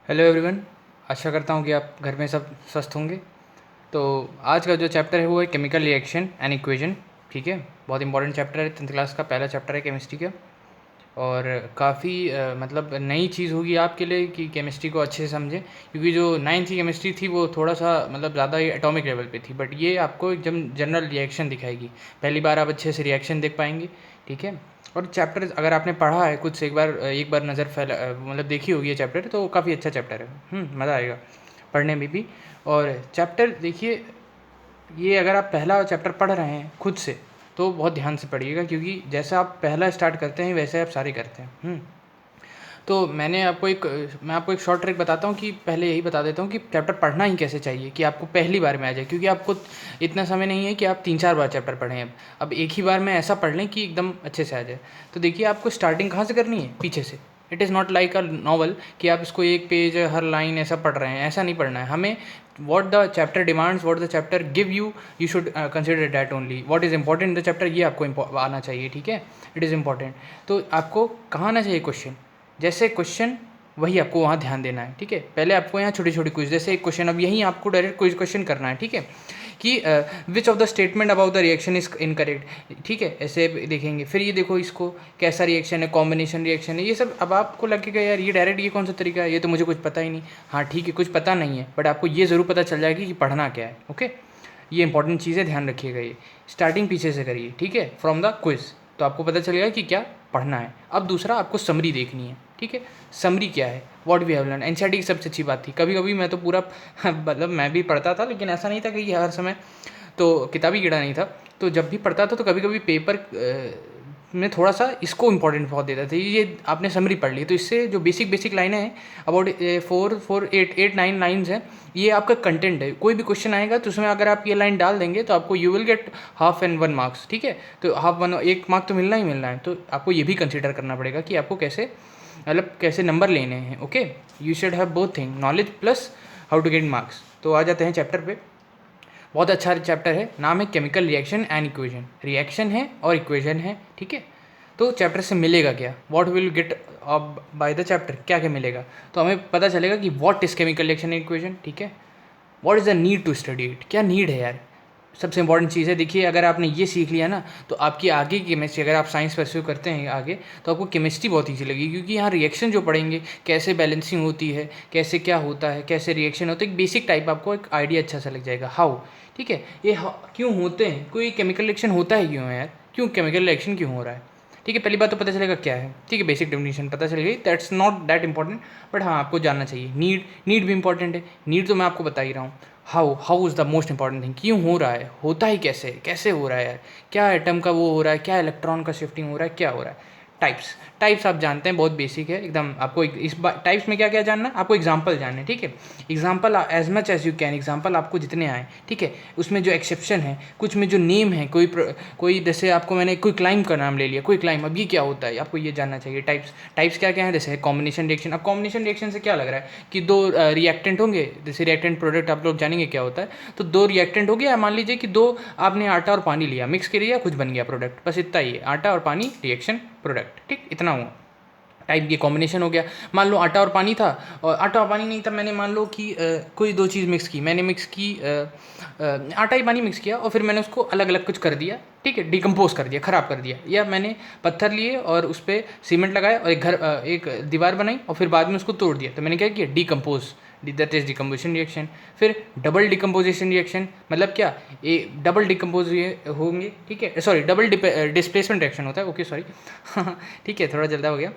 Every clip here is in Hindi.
Hello everyone. आशा करता हूँ कि आप घर में सब स्वस्थ होंगे। तो आज का जो चैप्टर है वो है केमिकल रिएक्शन एंड इक्वेशन। ठीक है, बहुत इंपॉर्टेंट चैप्टर है, 10th क्लास का पहला चैप्टर है केमिस्ट्री का। और काफ़ी मतलब नई चीज़ होगी आपके लिए कि केमिस्ट्री को अच्छे से समझें, क्योंकि जो नाइन्थ की केमिस्ट्री थी वो थोड़ा सा मतलब ज़्यादा ही एटॉमिक लेवल पे थी, बट ये आपको एकदम जनरल रिएक्शन दिखाएगी। पहली बार आप अच्छे से रिएक्शन देख पाएंगे। ठीक है। और चैप्टर अगर आपने पढ़ा है कुछ, एक बार नज़र फैला मतलब देखी होगी ये चैप्टर, तो काफ़ी अच्छा चैप्टर है। मज़ा आएगा पढ़ने में भी। और चैप्टर देखिए, ये अगर आप पहला चैप्टर पढ़ रहे हैं खुद से तो बहुत ध्यान से पढ़िएगा, क्योंकि जैसा आप पहला स्टार्ट करते हैं वैसे आप सारे करते हैं। तो मैं आपको एक शॉर्ट ट्रिक बताता हूँ कि पहले यही बता देता हूँ कि चैप्टर पढ़ना ही कैसे चाहिए कि आपको पहली बार में आ जाए, क्योंकि आपको इतना समय नहीं है कि आप 3-4 बार चैप्टर पढ़ें। अब एक ही बार में ऐसा पढ़ लें कि एकदम अच्छे से आ जाए। तो देखिए, आपको स्टार्टिंग कहाँ से करनी है, पीछे से। It is not like a novel कि आप इसको एक पेज हर लाइन ऐसा पढ़ रहे हैं, ऐसा नहीं पढ़ना है हमें। What the chapter demands, what the chapter give you, you should consider that only. What is important in the chapter, ये आपको आना चाहिए। ठीक है, इट इज़ इंपॉर्टेंट। तो आपको कहाँ आना चाहिए क्वेश्चन, जैसे क्वेश्चन वही आपको वहाँ ध्यान देना है। ठीक है, पहले आपको यहाँ छोटी छोटी क्विज, जैसे एक क्वेश्चन, अब यहीं आपको डायरेक्ट क्विज क्वेश्चन करना है। ठीक है, कि which of the statement about the reaction is incorrect. ठीक है, ऐसे देखेंगे। फिर ये देखो, इसको कैसा रिएक्शन है, कॉम्बिनेशन रिएक्शन है, ये सब। अब आपको लगेगा यार ये डायरेक्ट ये कौन सा तरीका है, ये तो मुझे कुछ पता ही नहीं। हाँ ठीक है, कुछ पता नहीं है, बट आपको ये ज़रूर पता चल जाएगी कि पढ़ना क्या है। ओके, ये इंपॉर्टेंट चीज़ है, ध्यान रखिएगा। ये स्टार्टिंग पीछे से करिए, ठीक है, फ्रॉम द क्विज, तो आपको पता चलेगा कि क्या पढ़ना है। अब दूसरा, आपको समरी देखनी है। ठीक है, समरी क्या है, what we have learn. NCERT की सबसे अच्छी बात थी, कभी कभी मैं तो पूरा मतलब मैं भी पढ़ता था, लेकिन ऐसा नहीं था कि हर समय तो किताबी कीड़ा नहीं था। तो जब भी पढ़ता था तो कभी कभी पेपर में थोड़ा सा इसको इम्पोर्टेंट बहुत देता था। ये आपने समरी पढ़ ली तो इससे जो बेसिक बेसिक लाइनें हैं, अबाउट 4 4 8 8 9 लाइन्स हैं, ये आपका कंटेंट है। कोई भी क्वेश्चन आएगा तो उसमें अगर आप ये लाइन डाल देंगे तो आपको you will get half and 1 marks. ठीक है, तो हाफ 1 1 मार्क तो मिलना ही मिलना है। तो आपको ये भी कंसिडर करना पड़ेगा कि आपको कैसे मतलब कैसे नंबर लेने हैं। Okay, you should have both thing, knowledge plus how to get marks. तो आ जाते हैं चैप्टर पे। बहुत अच्छा चैप्टर है, नाम है chemical reaction and equation. Reaction है और इक्वेशन है। ठीक है, तो चैप्टर से मिलेगा क्या, what will get by the chapter, क्या क्या मिलेगा। तो हमें पता चलेगा कि what is chemical reaction and equation. ठीक है, what is the need to study it, क्या नीड है यार, सबसे इंपॉर्टेंट चीज़ है। देखिए, अगर आपने ये सीख लिया ना तो आपकी आगे की केमिस्ट्री, अगर आप साइंस परस्यू करते हैं आगे, तो आपको केमिस्ट्री बहुत ईजी लगेगी, क्योंकि यहाँ रिएक्शन जो पढ़ेंगे, कैसे बैलेंसिंग होती है, कैसे क्या होता है, कैसे रिएक्शन होता है, एक बेसिक टाइप आपको एक आइडिया अच्छा सा लग जाएगा हाउ। ठीक है, ये क्यों होते हैं, कोई केमिकल रिएक्शन होता है क्यों है यार, क्यों केमिकल रिएक्शन क्यों हो रहा है। ठीक है, पहली बात तो पता चलेगा क्या है। ठीक है, बेसिक डेफिनेशन पता चल गई, that's not that important, but हाँ आपको जानना चाहिए। नीड भी इंपॉर्टेंट है। नीड तो मैं आपको बता ही रहा हूँ। How is the most important thing, क्यों हो रहा है, होता ही कैसे, कैसे हो रहा है यार, क्या एटम का वो हो रहा है, क्या इलेक्ट्रॉन का शिफ्टिंग हो रहा है, क्या हो रहा है। टाइप्स, टाइप्स आप जानते हैं, बहुत बेसिक है एकदम। आपको इस टाइप्स में क्या क्या जानना है, आपको एग्जांपल जानना है। ठीक है, example as much as you can, example आपको जितने आए। ठीक है, उसमें जो एक्सेप्शन है, कुछ में जो नेम है, कोई जैसे आपको मैंने कोई क्लाइंब का नाम ले लिया, कोई क्लाइंब, अब ये क्या होता है, आपको ये जानना चाहिए। टाइप्स, टाइप्स क्या क्या है, जैसे कॉम्बिनेशन रिएक्शन। अब कॉम्बिनेशन रिएक्शन से क्या लग रहा है कि दो रिएक्टेंट होंगे, जैसे रिएक्टेंट प्रोडक्ट आप लोग जानेंगे क्या होता है। तो दो रिएक्टेंट हो गया, मान लीजिए कि दो आपने आटा और पानी लिया, मिक्स कर लिया, कुछ बन गया प्रोडक्ट, बस इतना ही है, आटा और पानी रिएक्शन प्रोडक्ट। ठीक, इतना हुआ। टाइप ये कॉम्बिनेशन हो गया। मान लो आटा और पानी था, और आटा और पानी नहीं था, मैंने मान लो कि कोई दो चीज़ मिक्स की, मैंने मिक्स की आटा ही पानी मिक्स किया, और फिर मैंने उसको अलग अलग कुछ कर दिया। ठीक है, डिकम्पोज कर दिया, ख़राब कर दिया। या मैंने पत्थर लिए और उस पर सीमेंट लगाया और एक दीवार बनाई, और फिर बाद में उसको तोड़ दिया, तो मैंने क्या किया, decompose, that is decomposition reaction. फिर डबल डिकम्पोजिशन रिएक्शन, मतलब क्या, ये डबल डिकम्पोज होंगे। ठीक है, सॉरी, डबल डिस्प्लेसमेंट रिएक्शन होता है। ओके सॉरी ठीक है, थोड़ा जल्दा हो गया।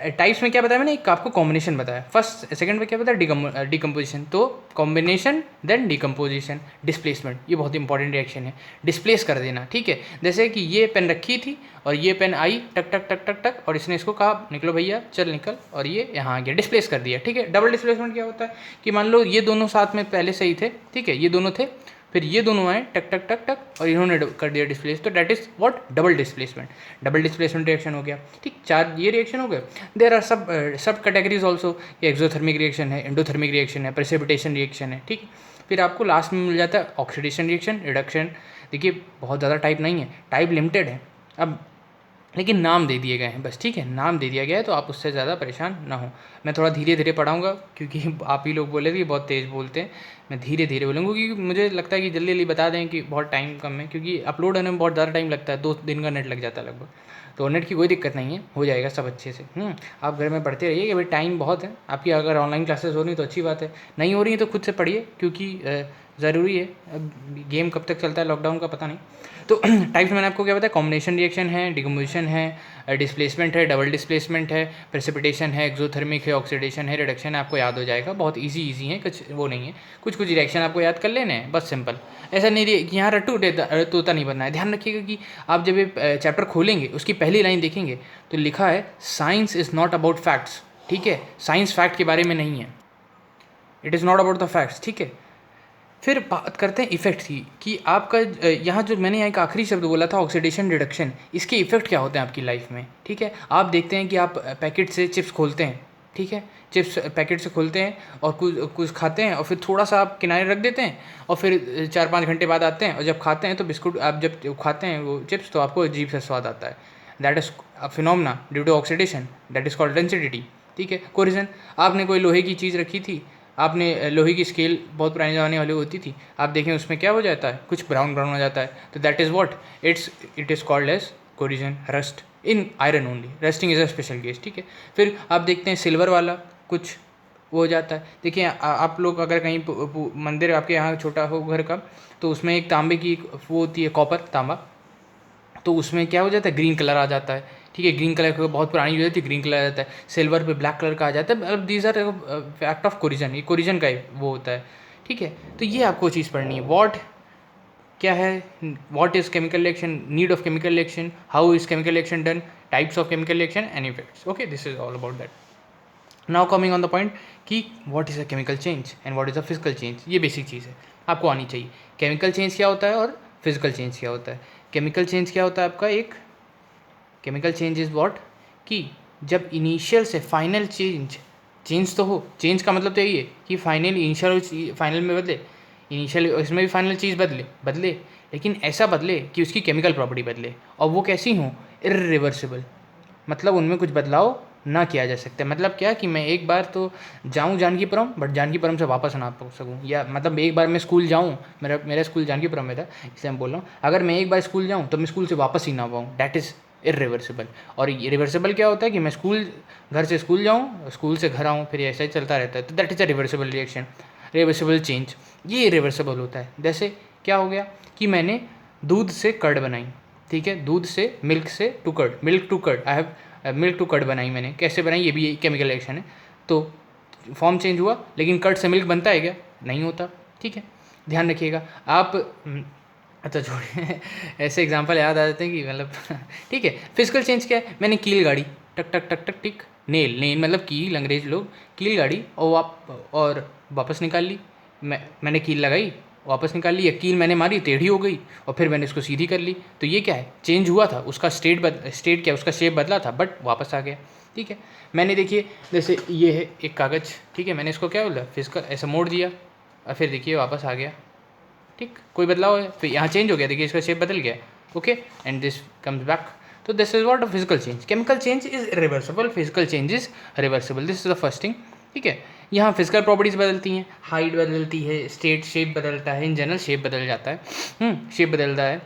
टाइप्स में क्या बताया मैंने, एक आपको कॉम्बिनेशन बताया, फर्स्ट सेकंड में क्या बताया, डिकम्पोजिशन। तो कॉम्बिनेशन देन डिकम्पोजिशन, डिस्प्लेसमेंट, ये बहुत इंपॉर्टेंट रिएक्शन है, डिस्प्लेस कर देना। ठीक है, जैसे कि ये पेन रखी थी और ये पेन आई, टक टक टक टक टक, और इसने इसको कहा निकलो भैया चल निकल, और ये यहाँ आ गया, डिस्प्लेस कर दिया। ठीक है, डबल डिस्प्लेसमेंट क्या होता है कि मान लो ये दोनों साथ में पहले से ही थे। ठीक है, ये दोनों थे, फिर ये दोनों आए टक टक टक टक, और इन्होंने कर दिया डिस्प्लेस, तो that is what, double displacement. Double displacement reaction हो गया। ठीक, चार ये रिएक्शन हो गए। देयर आर सब कैटेगरीज ऑल्सो, एक्सोथर्मिक रिएक्शन है, एंडोथर्मिक रिएक्शन है, प्रेसिपिटेशन रिएक्शन है। ठीक, फिर आपको लास्ट में मिल जाता है ऑक्सीडेशन रिएक्शन, रिडक्शन। देखिए बहुत ज़्यादा टाइप नहीं है, टाइप लिमिटेड है। अब लेकिन नाम दे दिए गए हैं बस, ठीक है, नाम दे दिया गया है, तो आप उससे ज़्यादा परेशान ना हो। मैं थोड़ा धीरे धीरे पढ़ाऊँगा क्योंकि आप ही लोग बोले कि बहुत तेज़ बोलते हैं। मैं धीरे धीरे बोलूँगा क्योंकि मुझे लगता है कि जल्दी जल्दी बता दें कि बहुत टाइम कम है, क्योंकि अपलोड होने में बहुत ज़्यादा टाइम लगता है, 2 दिन का नेट लग जाता है लगभग। तो नेट की कोई दिक्कत नहीं है, हो जाएगा सब अच्छे से। आप घर में पढ़ते रहिए कि भाई टाइम बहुत है आपकी। अगर ऑनलाइन क्लासेस हो रही तो अच्छी बात है, नहीं हो रही है तो खुद से पढ़िए, क्योंकि ज़रूरी है। अब गेम कब तक चलता है लॉकडाउन का पता नहीं। तो टाइप्स मैंने आपको क्या बताया, कॉम्बिनेशन रिएक्शन है, डिकम्पोजिशन है, डिस्प्लेसमेंट है, डबल डिस्प्लेसमेंट है, प्रेसिपिटेशन है, एक्सोथर्मिक है, ऑक्सीडेशन है, रिडक्शन है। आपको याद हो जाएगा, बहुत इजी है, कुछ वो नहीं है। कुछ कुछ रिएक्शन आपको याद कर लेने हैं, बस सिंपल। ऐसा नहीं कि यहाँ रट्टू तोता नहीं बनना है। ध्यान रखिएगा कि आप जब ये चैप्टर खोलेंगे उसकी पहली लाइन देखेंगे तो लिखा है science is not about facts, ठीक है। साइंस फैक्ट के बारे में नहीं है, it is not about the facts, ठीक है। फिर बात करते हैं इफेक्ट की, कि आपका यहाँ जो मैंने यहाँ एक आखिरी शब्द बोला था ऑक्सीडेशन रिडक्शन, इसके इफेक्ट क्या होते हैं आपकी लाइफ में, ठीक है। आप देखते हैं कि आप पैकेट से चिप्स खोलते हैं, ठीक है, चिप्स पैकेट से खोलते हैं और कुछ कुछ खाते हैं और फिर थोड़ा सा आप किनारे रख देते हैं और फिर 4-5 घंटे बाद आते हैं और जब खाते हैं तो बिस्कुट आप जब खाते हैं वो चिप्स तो आपको अजीब सा स्वाद आता है। That is phenomena due to oxidation, that is called density, ठीक है। कोरिजन, आपने कोई लोहे की चीज़ रखी थी, आपने लोहे की स्केल बहुत पुराने ज़माने वाली होती थी, आप देखें उसमें क्या हो जाता है, कुछ ब्राउन ब्राउन हो जाता है, तो that is what it is called as corrosion rust in iron only. Rusting is a special case, ठीक है। फिर आप देखते हैं सिल्वर वाला कुछ वो हो जाता है। देखिए आप लोग अगर कहीं मंदिर आपके यहाँ छोटा हो घर का, तो उसमें एक तांबे की वो होती है, कॉपर तांबा, तो उसमें क्या हो जाता है, ग्रीन कलर आ जाता है, ठीक है। ग्रीन कलर बहुत पुरानी जो है ग्रीन कलर आ जाता है। सिल्वर पे ब्लैक कलर का आ जाता है। मतलब these are fact of corrosion, ये कोरिजन का वो होता है, ठीक है। तो ये आपको चीज़ पढ़नी है। वॉट क्या है, what is chemical reaction, need of chemical reaction, how is chemical reaction done, types of chemical reaction and effects. Okay, this is all about that. Now coming on the point कि what is a chemical change and what is a physical change. ये बेसिक चीज़ है, आपको आनी चाहिए। केमिकल चेंज क्या होता है और फिजिकल चेंज क्या होता है। केमिकल चेंज क्या होता है आपका, एक केमिकल चेंज इज़ व्हाट, कि जब इनिशियल से फाइनल चेंज तो हो। चेंज का मतलब तो यही है कि फाइनल इनिशियल फाइनल में बदले, इनिशियल इसमें भी फाइनल चीज़ बदले लेकिन ऐसा बदले कि उसकी केमिकल प्रॉपर्टी बदले, और वो कैसी हो, इर्रिवर्सिबल। मतलब उनमें कुछ बदलाव ना किया जा सकता है। मतलब क्या कि मैं एक बार तो जाऊँ जानकीपुरम, बट जानकीपुरम से वापस ना पहुँच सकूँ, या मतलब एक बार मैं स्कूल जाऊँ, मेरा स्कूल जानकीपुरम में था इसलिए मैं बोल रहा हूँ, अगर मैं एक बार स्कूल जाऊँ तो मैं स्कूल से वापस ही ना पाऊँ, डैट इज़ इरिवर्सिबल। और रिवर्सिबल क्या होता है कि मैं घर से स्कूल जाऊँ, स्कूल से घर आऊँ, फिर ऐसा ही चलता रहता है, तो that is a reversible reaction, reversible change. ये रिवर्सिबल होता है। जैसे क्या हो गया कि मैंने दूध से कर्ड बनाई, ठीक है, दूध से milk to curd, I have milk to curd बनाई मैंने। कैसे बनाई, ये भी केमिकल रिएक्शन है। तो फॉर्म चेंज हुआ, लेकिन कर्ड से मिल्क बनता है क्या, नहीं होता, ठीक है। ध्यान रखिएगा आप। अच्छा छोड़िए, ऐसे एग्जांपल याद आ जाते हैं कि मतलब ठीक है। फिजिकल चेंज क्या है, मैंने कील गाड़ी, टक टक टक टक टिक, नेल मतलब कील, अंग्रेज लोग कील गाड़ी और वापस निकाल ली। मैंने कील लगाई, वापस निकाल ली, या कील मैंने मारी, टेढ़ी हो गई और फिर मैंने इसको सीधी कर ली। तो ये क्या है, चेंज हुआ था, उसका स्टेट क्या, उसका शेप बदला था, बट वापस आ गया, ठीक है। मैंने देखिए जैसे ये है एक कागज़, ठीक है, मैंने इसको क्या बोला, फिजिकल ऐसा मोड़ दिया और फिर देखिए वापस आ गया, ठीक, कोई बदलाव है, फिर यहाँ चेंज हो गया, देखिए इसका शेप बदल गया, okay, and this comes back. तो this is what a physical change. Chemical change is reversible, physical change is reversible, this is the first thing, ठीक है। यहाँ फिजिकल प्रॉपर्टीज़ बदलती हैं, हाइट बदलती है, स्टेट शेप बदलता है, इन जनरल शेप बदल जाता है, शेप बदलता है,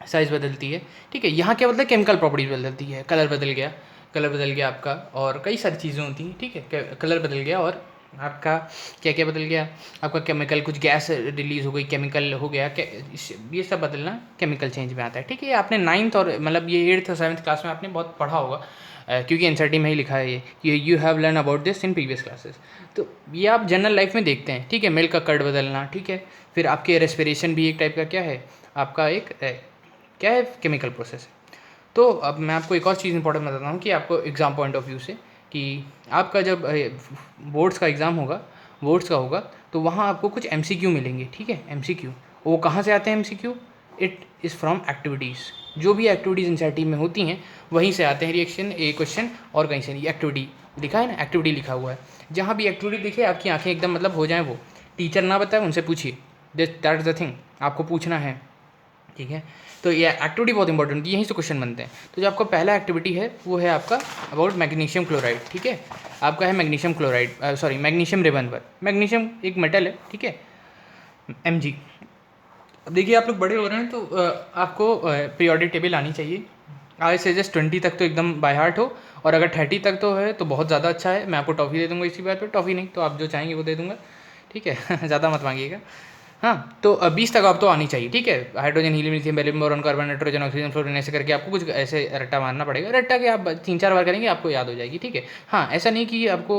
साइज़ बदलती है, ठीक है। यहाँ क्या बदलता है, केमिकल प्रॉपर्टीज़ बदलती है, कलर बदल गया आपका, और कई सारी चीज़ें होती हैं, ठीक है। कलर बदल गया और आपका क्या क्या बदल गया, आपका केमिकल कुछ गैस रिलीज़ हो गई, केमिकल हो गया, ये सब बदलना केमिकल चेंज में आता है, ठीक है। ये आपने 9th और मतलब ये 8th और 7th क्लास में आपने बहुत पढ़ा होगा, क्योंकि एनसीईआरटी में ही लिखा है ये you have learn about this in previous classes. तो ये आप जनरल लाइफ में देखते हैं, ठीक है, मिल्क का कर्ड बदलना, ठीक है। फिर आपके रेस्पिरेशन भी एक टाइप का क्या है, आपका एक क्या है, केमिकल प्रोसेस है। तो अब मैं आपको एक और चीज़ इंपॉर्टेंट बताता हूँ कि आपको एग्ज़ाम पॉइंट ऑफ व्यू से, कि आपका जब बोर्ड्स का एग्ज़ाम होगा तो वहाँ आपको कुछ MCQ मिलेंगे, ठीक है। MCQ वो कहाँ से आते हैं, MCQ it is from activities. जो भी एक्टिविटीज़ एनसीईआरटी में होती हैं वहीं से आते हैं रिएक्शन, ए क्वेश्चन, और कहीं से नहीं। एक्टिविटी लिखा है ना, एक्टिविटी लिखा हुआ है, जहाँ भी एक्टिविटी दिखे आपकी आँखें एकदम मतलब हो जाएँ, वो टीचर ना बताए उनसे पूछिए, दैट इज़ द थिंग, आपको पूछना है ठीक है। तो ये एक्टिविटी बहुत इंपॉर्टेंट है, यहीं से क्वेश्चन बनते हैं। तो जो आपका पहला एक्टिविटी है वो है आपका अबाउट मैग्नीशियम क्लोराइड। ठीक है, आपका है magnesium chloride, sorry magnesium ribbon पर। मैग्नीशियम एक मेटल है, ठीक है, Mg। अब देखिए आप लोग बड़े हो रहे हैं तो आपको पीरियोडिक टेबल आनी चाहिए। आई सजेस्ट 20 तक तो एकदम बाय हार्ट हो, और अगर 30 तक तो है तो बहुत ज़्यादा अच्छा है। मैं आपको टॉफ़ी दे दूंगा इसी बात पे, टॉफ़ी नहीं तो आप जो चाहेंगे वो दे दूंगा, ठीक है। ज़्यादा मत मांगिएगा। हाँ, तो 20 तक आप तो आनी चाहिए, ठीक है। Hydrogen, helium, lithium, barium, boron, carbon, nitrogen, oxygen, fluorine, ऐसे करके आपको कुछ ऐसे रट्टा मारना पड़ेगा। रट्टा के आप 3-4 बार करेंगे आपको याद हो जाएगी, ठीक है। हाँ, ऐसा नहीं कि आपको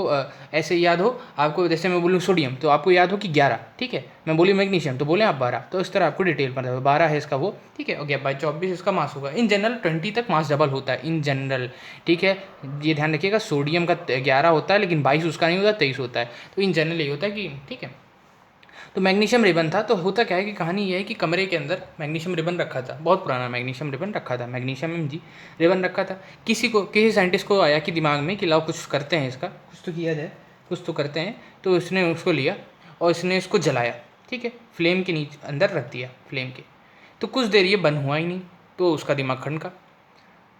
ऐसे याद हो, आपको जैसे मैं बोलूँ सोडियम तो आपको याद हो कि 11, ठीक है। मैं बोली मैग्नीशियम तो बोले आप 12, तो इस तरह आपको डिटेल पता है 12 है इसका वो, ठीक है। और 24 इसका मास होगा। इन जनरल 20 तक मास डबल होता है इन जनरल, ठीक है। ये ध्यान रखिएगा, सोडियम का 11 होता है लेकिन 22 उसका नहीं होता, 23 होता है। तो इन जनरल ये होता है कि, ठीक है। तो मैग्नीशियम रिबन था, तो होता क्या है कि कहानी ये है कि कमरे के अंदर मैग्नीशियम रिबन रखा था, बहुत पुराना मैग्नीशियम रिबन रखा था, मैग्नीशियम Mg रिबन रखा था। किसी साइंटिस्ट को आया कि दिमाग में कि लाओ कुछ करते हैं इसका, कुछ तो किया जाए, कुछ तो करते हैं। तो उसने उसको लिया और इसने इसको जलाया, ठीक है, फ्लेम के नीचे अंदर रख दिया, फ्लेम के। तो कुछ देर ये बंद हुआ ही नहीं, तो उसका दिमाग खनका।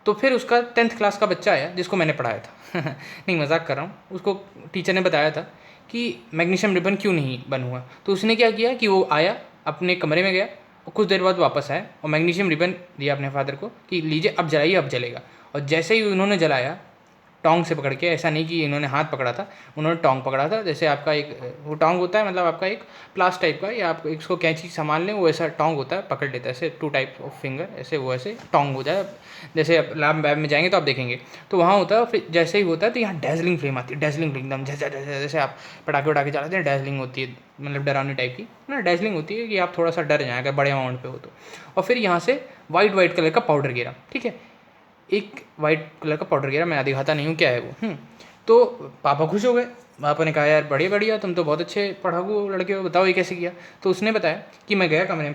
तो फिर उसका 10th क्लास का बच्चा आया जिसको मैंने पढ़ाया था नहीं मजाक कर रहा हूँ, उसको टीचर ने बताया था कि मैग्नीशियम रिबन क्यों नहीं बन हुआ। तो उसने क्या किया कि वो आया, अपने कमरे में गया और कुछ देर बाद वापस आया और मैग्नीशियम रिबन दिया अपने फादर को कि लीजिए अब जलाइए, अब जलेगा। और जैसे ही उन्होंने जलाया टोंग से पकड़ के, ऐसा नहीं कि इन्होंने हाथ पकड़ा था, उन्होंने टोंग पकड़ा था। जैसे आपका एक वो टोंग होता है, मतलब आपका एक प्लास टाइप का, या आप इसको कैंची संभाल लें, वो ऐसा टोंग होता है, पकड़ लेता है ऐसे 2 टाइप ऑफ फिंगर, ऐसे वो ऐसे टोंग हो जाए। जैसे आप लैब वैब में जाएंगे तो आप देखेंगे तो वहाँ होता है। फिर जैसे ही होता है तो यहाँ डैजलिंग फ्लेम आती है, डैजलिंग एकदम जैसे आप पटाखे वटाखे चलाते हैं, डैजलिंग होती है, मतलब डरावनी टाइप की ना, डैजलिंग होती है कि आप थोड़ा सा डर जाएं अगर बड़े अमाउंट पे हो तो। और फिर यहाँ से वाइट कलर का पाउडर गिरा, ठीक है, एक वाइट कलर का पाउडर गिरा, मैं दिखाता नहीं हूँ क्या है वो। तो पापा खुश हो गए, पापा ने कहा यार बढ़िया बढ़िया, तुम तो बहुत अच्छे पढ़ाकू लड़के हो, बताओ ये कैसे किया। तो उसने बताया कि मैं गया कमरे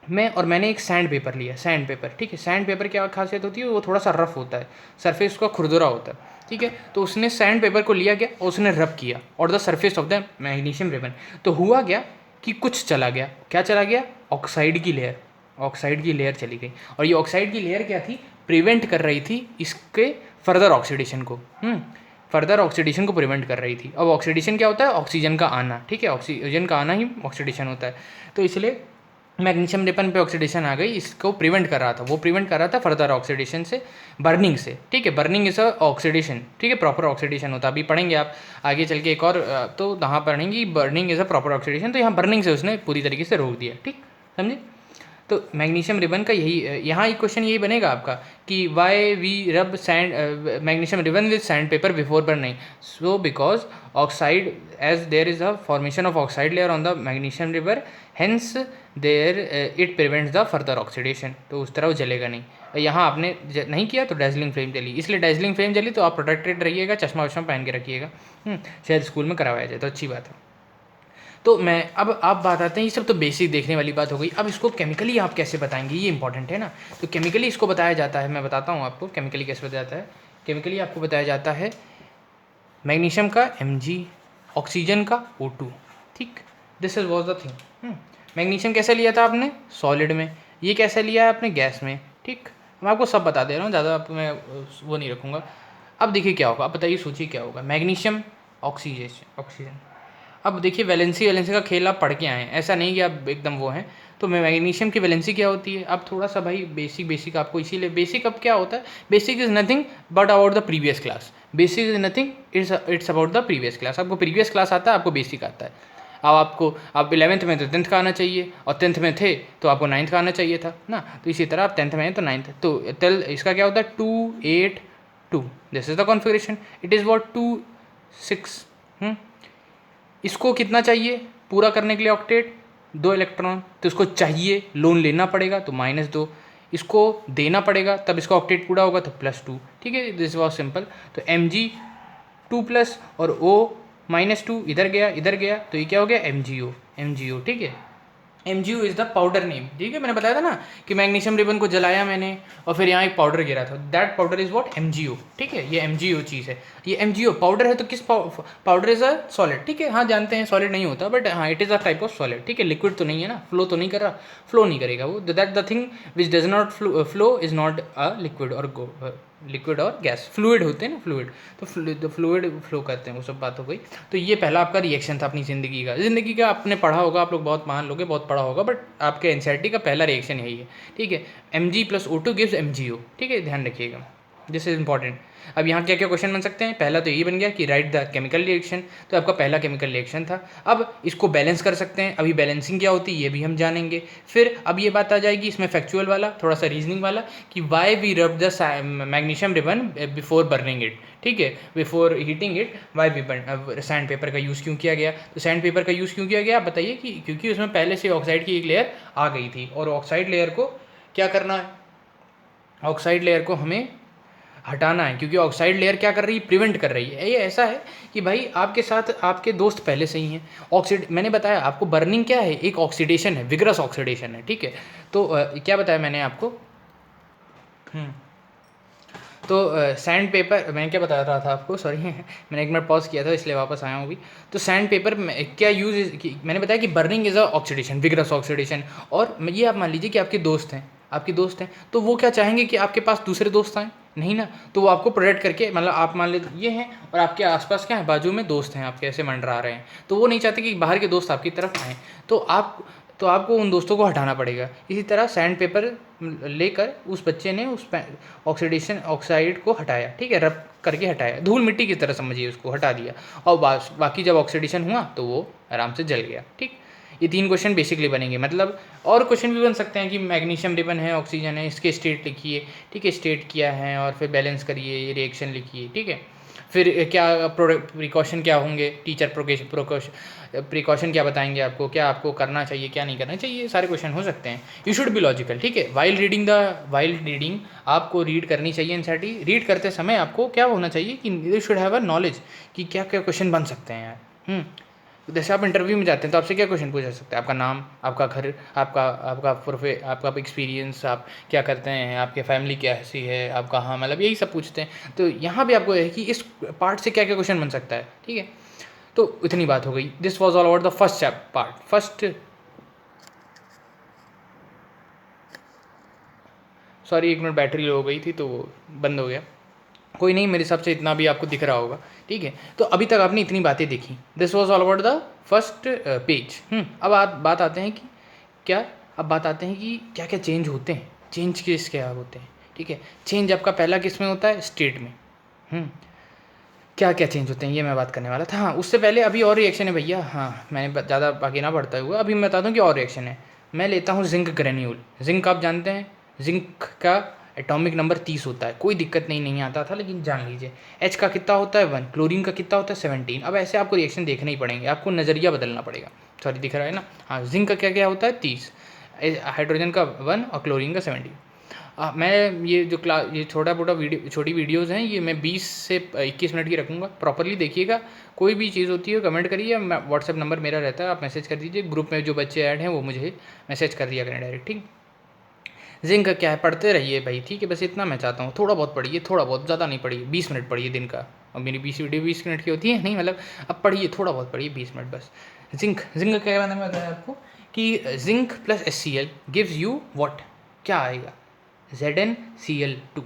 में और मैंने एक सैंड पेपर लिया, सैंड पेपर, ठीक है। सैंड पेपर क्या खासियत होती है, वो थोड़ा सा रफ होता है, सरफेस उसका खुरदुरा होता है, ठीक है। तो उसने सैंड पेपर को लिया गया और उसने रब किया और the surface of the magnesium ribbon. तो हुआ क्या कि कुछ चला गया, क्या चला गया, ऑक्साइड की लेयर, ऑक्साइड की लेयर चली गई। और ये ऑक्साइड की लेयर क्या थी, प्रिवेंट कर रही थी इसके फर्दर ऑक्सीडेशन को, फर्दर ऑक्सीडेशन को प्रिवेंट कर रही थी। अब ऑक्सीडेशन क्या होता है, ऑक्सीजन का आना, ठीक है, ऑक्सीजन का आना ही ऑक्सीडेशन होता है। तो इसलिए मैग्नीशियम रिबन पे ऑक्सीडेशन आ गई, इसको प्रिवेंट कर रहा था, वो प्रिवेंट कर रहा था फर्दर ऑक्सीडेशन से, बर्निंग से, ठीक है। बर्निंग इज अ ऑक्सीडेशन, ठीक है, प्रॉपर ऑक्सीडेशन होता है। अभी पढ़ेंगे आप आगे चल के एक और, तो वहाँ पढ़ेंगे burning is a proper oxidation. तो यहाँ बर्निंग से उसने पूरी तरीके से रोक दिया, ठीक, समझे। तो मैग्नीशियम रिबन का यही, यहाँ एक क्वेश्चन यही बनेगा आपका कि why we rub sand magnesium ribbon with sand paper before burning. So because oxide, as there is a formation of oxide layer on the magnesium ribbon, hence there it prevents the further oxidation. तो उस तरह वो जलेगा नहीं। यहाँ आपने नहीं किया तो डैजलिंग फ्लेम जली, इसलिए डैजलिंग फ्लेम जली तो आप प्रोटेक्टेड रहिएगा, चश्मा वश्मा पहन के रखिएगा। शायद स्कूल में करवाया जाए तो अच्छी बात है। तो मैं अब आप बात आते हैं, ये सब तो बेसिक देखने वाली बात हो गई। अब इसको केमिकली आप कैसे बताएंगे, ये इंपॉर्टेंट है ना। तो केमिकली इसको बताया जाता है, मैं बताता हूँ आपको केमिकली कैसे बताया जाता है। केमिकली आपको बताया जाता है मैग्नीशियम का Mg, ऑक्सीजन का O2, ठीक, this is was the thing. Magnesium कैसे लिया था आपने, सॉलिड में, ये कैसे लिया है आपने, गैस में, ठीक। मैं आपको सब बता दे रहा हूँ, ज़्यादा आप मैं वो नहीं रखूँगा। अब देखिए क्या होगा, अब बताइए, सोचिए क्या होगा, मैग्नीशियम ऑक्सीजन। अब देखिए वैलेंसी का खेल आप पढ़ के आए हैं, ऐसा नहीं कि आप एकदम वो हैं। तो मैग्नीशियम की वैलेंसी क्या होती है, अब थोड़ा सा भाई बेसिक आपको, इसीलिए बेसिक अब क्या होता है, basic is nothing but about the previous class, basic is nothing, it's about the previous class. आपको प्रीवियस क्लास आता है, आपको बेसिक आता है। अब आपको, आप 11th में तो 10th का आना चाहिए, और 10th में थे तो आपको 9th का आना चाहिए था ना। तो इसी तरह आप 10th में हैं तो 9th, तो टेल इसका क्या होता है 2 8 2, this is the configuration, it is what 2 6। इसको कितना चाहिए पूरा करने के लिए ऑक्टेट, 2 इलेक्ट्रॉन, तो इसको चाहिए, लोन लेना पड़ेगा तो -2, इसको देना पड़ेगा तब इसका ऑक्टेट पूरा होगा तो +2, ठीक है, दिस वॉज सिंपल। तो Mg 2+ और O -2 इधर गया तो ये क्या हो गया MgO, ठीक है। MgO is the powder name, ठीक है। मैंने बताया था ना कि मैग्नीशियम रिबन को जलाया मैंने और फिर यहाँ एक पाउडर गिरा था, that powder is what MgO, ठीक है। ये MgO चीज़ है, ये MgO पाउडर है। तो किस पाउडर इज़ अ सॉलिड, ठीक है। हाँ जानते हैं सॉलिड नहीं होता, बट हाँ it is a type of solid, ठीक है। लिक्विड तो नहीं है ना, फ्लो तो नहीं कर रहा, फ्लो नहीं करेगा वो। That the thing which does not flow is not a liquid और लिक्विड और गैस, फ्लूइड होते हैं ना, फ्लूइड। तो फ्लूइड फ्लो करते हैं, वो सब बात हो गई। तो ये पहला आपका रिएक्शन था अपनी ज़िंदगी का आपने पढ़ा होगा, आप लोग बहुत मान लोगे, बहुत पढ़ा होगा, बट आपके एनसीईआरटी का पहला रिएक्शन यही है, ठीक है। Mg+O2 गिव्स MgO, ठीक है, ध्यान रखिएगा, दिस इज इंपॉर्टेंट। अब यहाँ क्या क्या क्वेश्चन बन सकते हैं, पहला तो यही बन गया कि राइट द केमिकल रिएक्शन, तो आपका पहला केमिकल रिएक्शन था। अब इसको बैलेंस कर सकते हैं, अभी बैलेंसिंग क्या होती है ये भी हम जानेंगे। फिर अब ये बात आ जाएगी इसमें फैक्चुअल वाला, थोड़ा सा रीजनिंग वाला, कि why we rub the magnesium ribbon before burning it, ठीक है, before heating it, why we burn, sand paper का यूज़ क्यों किया गया। तो सैंड पेपर का यूज़ क्यों किया गया आप बताइए, कि क्योंकि उसमें पहले से ऑक्साइड की एक लेयर आ गई थी, और ऑक्साइड लेयर को क्या करना है, ऑक्साइड लेयर को हमें हटाना है, क्योंकि ऑक्साइड लेयर क्या कर रही है, प्रिवेंट कर रही है। ये ऐसा है कि भाई आपके साथ आपके दोस्त पहले से ही हैं, मैंने बताया आपको बर्निंग क्या है, एक ऑक्सीडेशन है, विग्रस ऑक्सीडेशन है, ठीक है। तो क्या बताया मैंने आपको, तो सैंड पेपर, मैंने क्या बता रहा था आपको, सॉरी मैंने एक मिनट पॉज किया था इसलिए वापस आया हूँ अभी। तो सैंड पेपर में क्या यूज़, मैंने बताया कि burning is a oxidation, vigorous oxidation. और ये आप मान लीजिए कि आपके दोस्त हैं, आपके दोस्त हैं, तो वो क्या चाहेंगे कि आपके पास दूसरे दोस्त आएँ, नहीं ना। तो वो आपको प्रोटेक्ट करके, मतलब आप मान लीजिए ये हैं और आपके आसपास क्या है, बाजू में दोस्त हैं आपके ऐसे मंडरा रहे हैं, तो वो नहीं चाहते कि बाहर के दोस्त आपकी तरफ आएँ, तो आपको उन दोस्तों को हटाना पड़ेगा। इसी तरह सैंड पेपर लेकर उस बच्चे ने उस ऑक्साइड को हटाया, ठीक है, रब करके हटाया, धूल मिट्टी की तरह समझिए, उसको हटा दिया। और बाकी जब ऑक्सीडेशन हुआ तो वो आराम से जल गया, ठीक। ये 3 क्वेश्चन बेसिकली बनेंगे। मतलब और क्वेश्चन भी बन सकते हैं कि मैग्नीशियम रिबन है, ऑक्सीजन है, इसके स्टेट लिखिए, ठीक है, स्टेट किया है, और फिर बैलेंस करिए, रिएक्शन लिखिए, ठीक है। फिर क्या प्रिकॉशन क्या होंगे, टीचर प्रिकॉशन क्या बताएंगे आपको, क्या आपको करना चाहिए, क्या नहीं करना चाहिए, सारे क्वेश्चन हो सकते हैं। यू शुड बी लॉजिकल, ठीक है। वाइल रीडिंग आपको रीड करनी चाहिए एनसीईआरटी। रीड करते समय आपको क्या होना चाहिए कि you should have a knowledge कि क्या क्या क्वेश्चन बन सकते हैं यार। जैसे आप इंटरव्यू में जाते हैं तो आपसे क्या क्वेश्चन पूछा सकते हैं, आपका नाम, आपका घर, आपका एक्सपीरियंस, आप क्या करते हैं, आपके फैमिली कैसी है, आप कहाँ, मतलब यही सब पूछते हैं। तो यहाँ भी आपको है कि इस पार्ट से क्या क्या क्वेश्चन बन सकता है, ठीक है। तो इतनी बात हो गई, this was all about the first part, sorry एक मिनट बैटरी लो हो गई थी तो वो बंद हो गया, कोई नहीं, मेरे हिसाब से इतना भी आपको दिख रहा होगा, ठीक है। तो अभी तक आपने इतनी बातें देखी, this was all about the first page. अब बात आते हैं कि क्या, अब बात आते हैं कि क्या क्या चेंज होते हैं, चेंज किस क्या होते हैं, ठीक है। चेंज आपका पहला किस में होता है, स्टेट में। क्या क्या चेंज होते हैं ये मैं बात करने वाला था। हाँ उससे पहले अभी और रिएक्शन है भैया, हाँ मैंने ज़्यादा बाकी ना बढ़ता हुआ अभी मैं बता दूँ कि और रिएक्शन है। मैं लेता हूँ जिंक ग्रेन्यूल, जिंक आप जानते हैं, जिंक का एटॉमिक नंबर 30 होता है, कोई दिक्कत नहीं आता था, लेकिन जान लीजिए। एच का कितना होता है 1, क्लोरीन का कितना होता है 17। अब ऐसे आपको रिएक्शन देखने ही पड़ेंगे, आपको नज़रिया बदलना पड़ेगा, सॉरी दिख रहा है ना, हाँ जिंक का क्या क्या होता है 30, हाइड्रोजन का 1 और क्लोरीन का 17। मैं ये जो ये छोटी वीडियोज़ हैं ये मैं 20 से 21 मिनट की रखूँगा, प्रॉपरली देखिएगा। कोई भी चीज़ होती है कमेंट करिए, व्हाट्सएप नंबर मेरा रहता है, आप मैसेज कर दीजिए, ग्रुप में जो बच्चे ऐड हैं वो मुझे मैसेज कर दिया करें डायरेक्ट, ठीक। जिंक क्या है, पढ़ते रहिए भाई, ठीक है, बस इतना मैं चाहता हूँ, थोड़ा बहुत पढ़िए, थोड़ा बहुत, ज़्यादा नहीं पढ़िए, 20 मिनट पढ़िए दिन का। और मेरी 20 वीडियो 20 मिनट की होती है, नहीं मतलब अब पढ़िए, थोड़ा बहुत पढ़िए, 20 मिनट बस। जिंक क्या मैंने बताया आपको कि zinc plus HCl gives you what, क्या आएगा ZnCl2,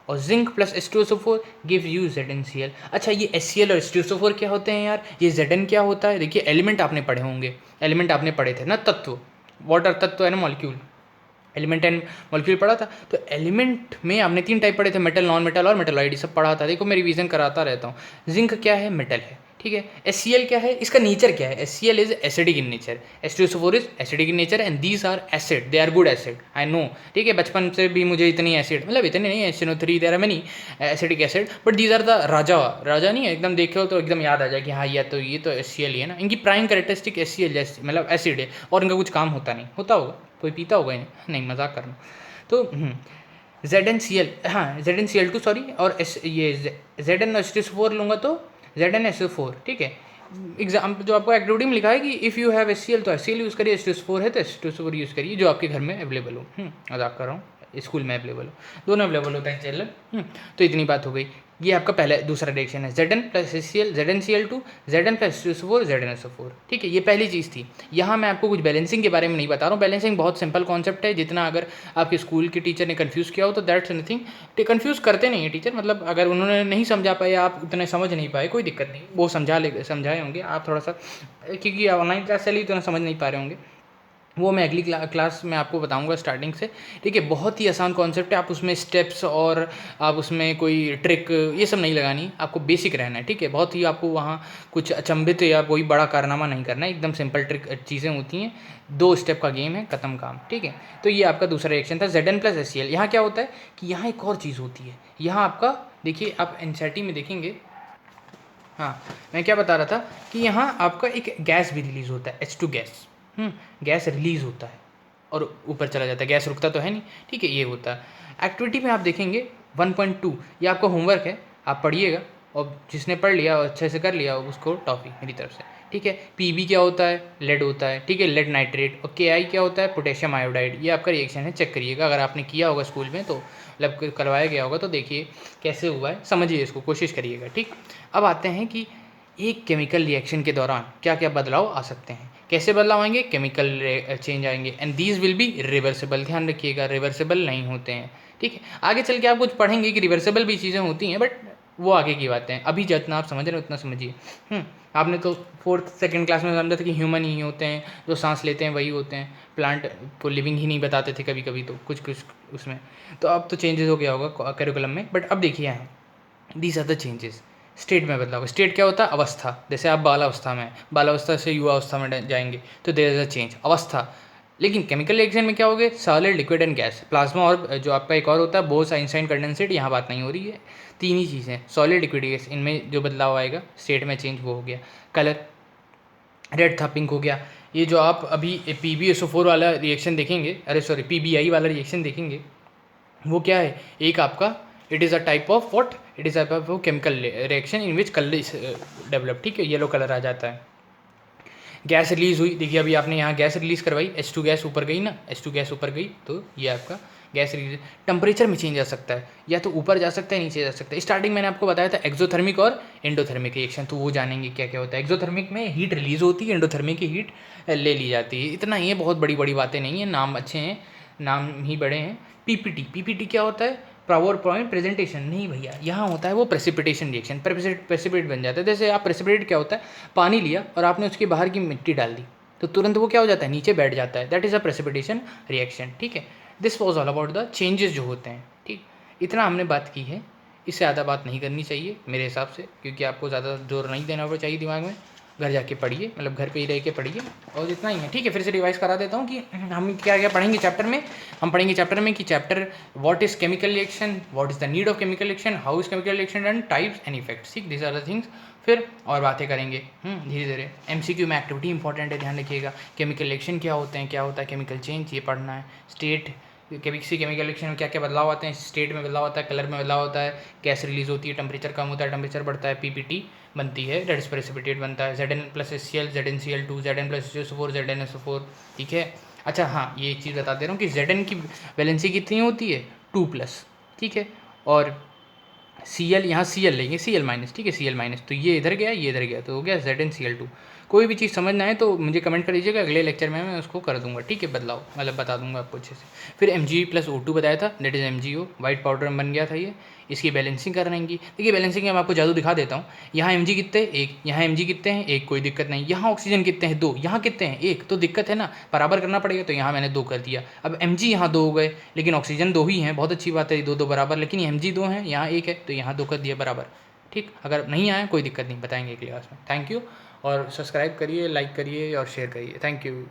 और zinc plus H2SO4 give you ZnCl। अच्छा ये HCl और H2SO4 क्या होते हैं यार, ये Zn क्या होता है, देखिए एलिमेंट आपने पढ़े होंगे, एलिमेंट आपने पढ़े थे ना, तत्व, वाटर तत्व है ना, मॉलिक्यूल, एलिमेंट एंड मॉलिक्यूल पढ़ा था। तो एलिमेंट में आपने 3 टाइप पढ़े थे, मेटल, नॉन मेटल और मेटलॉइड, सब पढ़ा था, देखो मैं रिवीजन कराता रहता हूँ। जिंक क्या है, मेटल है, ठीक है। HCl क्या है, इसका नेचर क्या है, HCl is acidic in nature, H2SO4 is acidic in nature, and these are acid, they are good acid, I know, ठीक है। बचपन से भी मुझे इतनी एसिड, मतलब इतने नहीं, HNO3 there are many acidic acid, but these are the raja नहीं है, एकदम देखो तो एकदम याद आ जाए कि हाँ ये तो HCl ही है ना। इनकी प्राइम कैरेक्टरिस्टिक HCl जैसे, मतलब एसिड है, और इनका कुछ काम होता नहीं, होता होगा कोई पीता होगा इन्हें, नहीं मजाक करना। तो ZnCl, हाँ ZnCl2 सॉरी, और ये Zn H2SO4 लूँगा तो ZnSO4, ठीक है। एग्जाम जो आपको एक्टिविटी में लिखा है कि इफ़ यू हैव HCl तो HCl यूज़ करिए, H2SO4 है तो H2SO4 यूज़ करिए जो आपके घर में अवेलेबल हो। मजाक कर रहा हूँ, स्कूल में अवेलेबल हो, दोनों अवेलेबल होता है चैनल। तो इतनी बात हो गई। ये आपका पहला दूसरा रिएक्शन है Zn plus HCl ZnCl2 Zn plus H2SO4 ZnSO4। ठीक है, ये पहली चीज़ थी। यहाँ मैं आपको कुछ बैलेंसिंग के बारे में नहीं बता रहा हूँ, बैलेंसिंग बहुत सिंपल कॉन्सेप्ट है, जितना अगर आपके स्कूल के टीचर ने कन्फ्यूज़ किया हो तो दैट्स नथिंग। कन्फ्यूज़ करते नहीं है टीचर, मतलब अगर उन्होंने नहीं समझा पाए, आप उतने समझ नहीं पाए, कोई दिक्कत नहीं, वो समझाए होंगे आप थोड़ा सा, क्योंकि ऑनलाइन क्लास चली तो ना समझ नहीं पा रहे होंगे, वो मैं अगली क्लास में आपको बताऊंगा स्टार्टिंग से। ठीक है, बहुत ही आसान कॉन्सेप्ट है, आप उसमें स्टेप्स और आप उसमें कोई ट्रिक ये सब नहीं लगानी, आपको बेसिक रहना है। ठीक है, बहुत ही आपको वहाँ कुछ अचंभित या कोई बड़ा कारनामा नहीं करना है, एकदम सिंपल ट्रिक चीज़ें होती हैं, 2 स्टेप का गेम है, ख़त्म काम। ठीक है, तो ये आपका दूसरा रिएक्शन था Zn प्लस HCl। यहाँ क्या होता है कि यहाँ एक और चीज़ होती है, यहाँ आपका देखिए, आप एनसीईआरटी में देखेंगे। हाँ, मैं क्या बता रहा था कि यहाँ आपका एक गैस भी रिलीज़ होता है, H2 गैस। गैस रिलीज़ होता है और ऊपर चला जाता है, गैस रुकता तो है नहीं। ठीक है, ये होता है। एक्टिविटी में आप देखेंगे 1.2, ये आपका होमवर्क है, आप पढ़िएगा, और जिसने पढ़ लिया और अच्छे से कर लिया उसको टॉफ़ी मेरी तरफ से। ठीक है, Pb क्या होता है, लेड होता है। ठीक है, लेड नाइट्रेट। और Ki क्या होता है, पोटेशियम आयोडाइड। ये आपका रिएक्शन है, चेक करिएगा, अगर आपने किया होगा स्कूल में तो, मतलब करवाया गया होगा तो देखिए कैसे हुआ है, समझिए इसको, कोशिश करिएगा। ठीक, अब आते हैं कि एक केमिकल रिएक्शन के दौरान क्या क्या बदलाव आ सकते हैं, कैसे बदलाव आएंगे, केमिकल चेंज आएंगे, and these will be reversible. ध्यान रखिएगा, रिवर्सिबल नहीं होते हैं। ठीक है, आगे चल के आप कुछ पढ़ेंगे कि रिवर्सिबल भी चीज़ें होती हैं, बट वो आगे की बातें हैं, अभी जितना आप समझ रहे हो उतना समझिए। आपने तो 4th 2nd क्लास में समझा था कि ह्यूमन ही होते हैं, जो सांस लेते हैं वही होते हैं, प्लांट को लिविंग ही नहीं बताते थे कभी कभी, तो कुछ कुछ उसमें, तो अब तो चेंजेस हो गया होगा करिकुलम में। बट अब देखिए यहाँ these are the changes. State में बदलाव, स्टेट क्या होता है, अवस्था। जैसे आप बालावस्था में, बालावस्था से युवावस्था में जाएंगे तो देयर इज अ चेंज, अवस्था। लेकिन केमिकल रिएक्शन में क्या हो गए, solid, liquid and gas, plasma, और जो आपका एक और होता है बोस आइंस्टाइन कंडेंसेट, यहाँ बात नहीं हो रही है। 3 ही चीज़ें, सॉलिड, लिक्विड, गैस, इनमें जो बदलाव आएगा स्टेट में चेंज वो हो गया। कलर रेड था, पिंक हो गया। ये जो आप अभी PbSO4 वाला रिएक्शन देखेंगे, अरे सॉरी PBI वाला रिएक्शन देखेंगे, वो क्या है, एक आपका it is a type of what, it is a type of chemical reaction in which colour is develop. ठीक है, येलो कलर आ जाता है। गैस रिलीज़ हुई, देखिए अभी आपने यहाँ गैस रिलीज़ करवाई, H2 गैस ऊपर गई ना, H2 गैस ऊपर गई तो ये आपका गैस रिलीज। टेम्परेचर में चेंज आ सकता है, या तो ऊपर जा सकता है, नीचे जा सकता है। स्टार्टिंग मैंने आपको बताया था एक्सोथर्मिक और एंडोथर्मिक रिएक्शन, तो वो जानेंगे क्या क्या होता है। एक्सोथर्मिक में हीट रिलीज होती है, एंडोथर्मिक की हीट ले ली जाती है। इतना ही है, बहुत बड़ी बड़ी बातें नहीं है, नाम अच्छे हैं, नाम ही बड़े हैं। PPT क्या होता है, पावर पॉइंट प्रेजेंटेशन नहीं भैया, यहाँ होता है वो प्रेसिपिटेशन रिएक्शन, प्रेसिपिटेट बन जाता है। जैसे आप प्रेसिपिटेट क्या होता है, पानी लिया और आपने उसके बाहर की मिट्टी डाल दी तो तुरंत वो क्या हो जाता है, नीचे बैठ जाता है, that is a precipitation reaction. ठीक है, this was all about the changes जो होते हैं। ठीक, इतना हमने बात की है, इससे ज़्यादा बात नहीं करनी चाहिए मेरे हिसाब से, क्योंकि आपको ज़्यादा जोर नहीं देना चाहिए दिमाग में। घर जाके पढ़िए, मतलब घर पे ही रह के पढ़िए, और इतना ही है। ठीक है, फिर से रिवाइज करा देता हूँ कि हम क्या क्या पढ़ेंगे चैप्टर में। हम पढ़ेंगे चैप्टर में कि chapter what is chemical reaction, what is the need of chemical reaction, how is chemical reaction and types and effects. ठीक, दिस आर द थिंग्स। फिर और बातें करेंगे धीरे धीरे। MCQ में एक्टिविटी इंपॉर्टेंट है, ध्यान रखिएगा। केमिकल रिएक्शन क्या होते हैं, क्या होता है केमिकल चेंज, ये पढ़ना है। स्टेट, किसी केमिकल रिएक्शन में क्या क्या बदलाव आते हैं, स्टेट में बदलाव होता है, कलर में बदलाव होता है, गैस रिलीज होती है, टेम्परेचर कम होता है, टेम्परेचर बढ़ता है, PPT बनती है, दैट इज प्रेसिपिटेट बनता है, Zn plus HCl, ZnCl2, Zn plus H2SO4, ZnSO4। ठीक है, अच्छा हाँ, ये एक चीज़ बता दे रहा हूँ कि Zn की वैलेंसी कितनी होती है, 2+। ठीक है, और Cl, यहाँ Cl लेंगे, Cl माइनस। ठीक है, Cl माइनस, तो ये इधर गया, ये इधर गया, तो हो गया ZnCl2। कोई भी चीज़ समझना है तो मुझे कमेंट कर दीजिएगा, अगले लेक्चर में मैं उसको कर दूंगा। ठीक है, बदलाव मतलब बता दूंगा आपको अच्छे से। फिर Mg प्लस O2 बताया था, that is MgO, white powder बन गया था ये। इसकी बैलेंसिंग करेंगी। देखिए बैलेंसिंग में मैं आपको जादू दिखा देता हूँ। यहाँ Mg कितने, एक, यहाँ Mg कितने हैं, एक, कोई दिक्कत नहीं। यहाँ ऑक्सीजन कितने हैं, 2, यहाँ कितने हैं, एक, तो दिक्कत है ना, बराबर करना पड़ेगा, तो यहाँ मैंने 2 कर दिया। अब Mg यहाँ 2 हो गए, लेकिन ऑक्सीजन 2 ही हैं, बहुत अच्छी बात है, 2 2 बराबर, लेकिन Mg 2 हैं, यहाँ 1 है, तो यहाँ 2 कर दिया बराबर। ठीक, अगर नहीं आया कोई दिक्कत नहीं, बताएंगे क्लास में। थैंक यू, और सब्सक्राइब करिए, लाइक करिए और शेयर करिए। Thank you.